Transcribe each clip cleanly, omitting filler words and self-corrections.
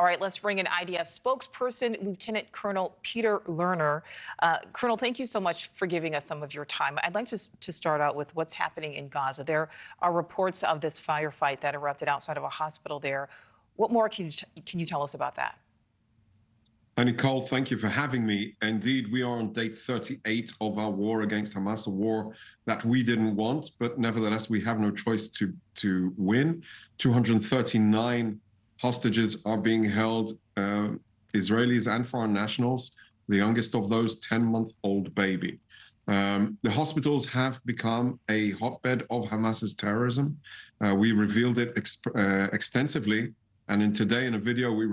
All right, let's bring in IDF spokesperson, Lieutenant Colonel Peter Lerner. Colonel, thank you so much for giving us some of your time. I'd like to start out with what's happening in Gaza. There are reports of this firefight that erupted outside of a hospital there. What more can you tell us about that? Nichole, thank you for having me. Indeed, we are on day 38 of our war against Hamas, a war that we didn't want, but nevertheless, we have no choice to win. 239 hostages are being held, Israelis and foreign nationals, the youngest of those 10-month-old baby. The hospitals have become a hotbed of Hamas's terrorism. We revealed it extensively, and today in a video we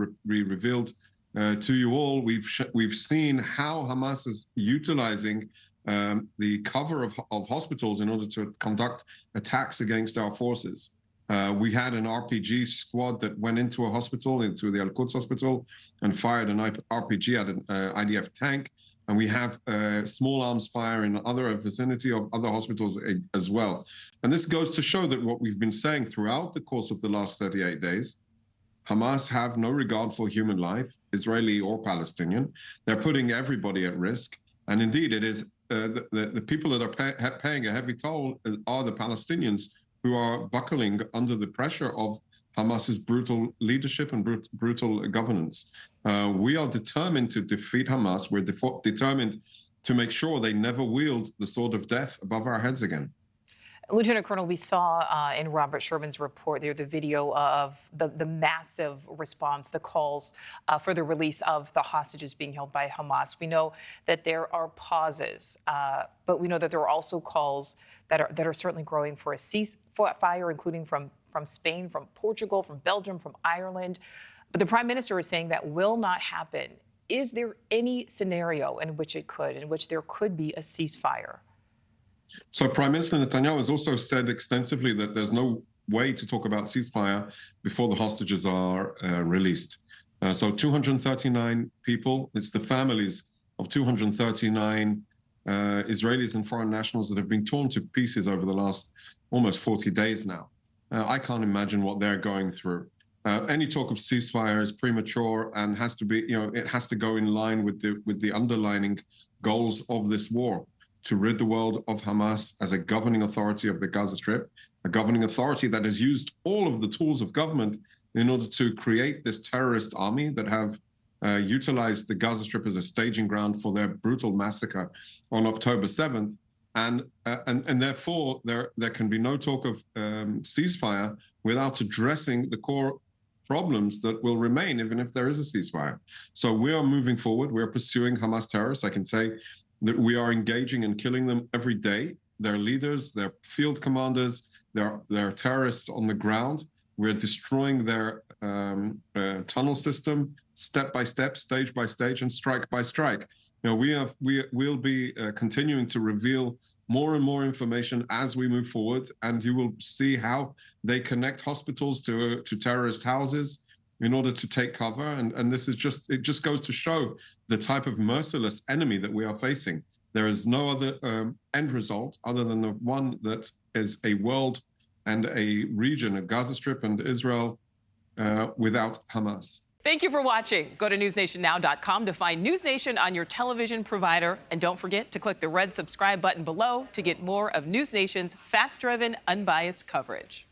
revealed to you all, we've seen how Hamas is utilizing the cover of hospitals in order to conduct attacks against our forces. We had an RPG squad that went into a hospital, into the Al-Quds hospital, and fired an RPG at an IDF tank. And we have small arms fire in other vicinity of other hospitals as well. And this goes to show that what we've been saying throughout the course of the last 38 days, Hamas have no regard for human life, Israeli or Palestinian. They're putting everybody at risk. And indeed, it is the people that are paying a heavy toll are the Palestinians who are buckling under the pressure of Hamas's brutal leadership and brutal governance. We are determined to defeat Hamas. We're determined to make sure they never wield the sword of death above our heads again. Lieutenant Colonel, we saw in Robert Sherman's report there the video of the massive response, the calls for the release of the hostages being held by Hamas. We know that there are pauses, but we know that there are also calls that are certainly growing for a ceasefire, including from Spain, from Portugal, from Belgium, from Ireland. But the Prime Minister is saying that will not happen. Is there any scenario in which it could, in which there could be a ceasefire? So Prime Minister Netanyahu has also said extensively that there's no way to talk about ceasefire before the hostages are released. So 239 people, it's the families of 239 Israelis and foreign nationals that have been torn to pieces over the last almost 40 days now. I can't imagine what they're going through. Any talk of ceasefire is premature and has to be, it has to go in line with the underlining goals of this war, to rid the world of Hamas as a governing authority of the Gaza Strip, a governing authority that has used all of the tools of government in order to create this terrorist army that have utilized the Gaza Strip as a staging ground for their brutal massacre on October 7th. And therefore, there can be no talk of ceasefire without addressing the core problems that will remain even if there is a ceasefire. So we are moving forward. We are pursuing Hamas terrorists. I can say that we are engaging and killing them every day. Their leaders, their field commanders, their terrorists on the ground. We're destroying their tunnel system, step by step, stage by stage, and strike by strike. We'll be continuing to reveal more and more information as we move forward, and you will see how they connect hospitals to terrorist houses in order to take cover. And this is it just goes to show the type of merciless enemy that we are facing. There is no other end result other than the one that is a world and a region, a Gaza Strip and Israel without Hamas. Thank you for watching. Go to newsnationnow.com to find News Nation on your television provider. And don't forget to click the red subscribe button below to get more of News Nation's fact-driven, unbiased coverage.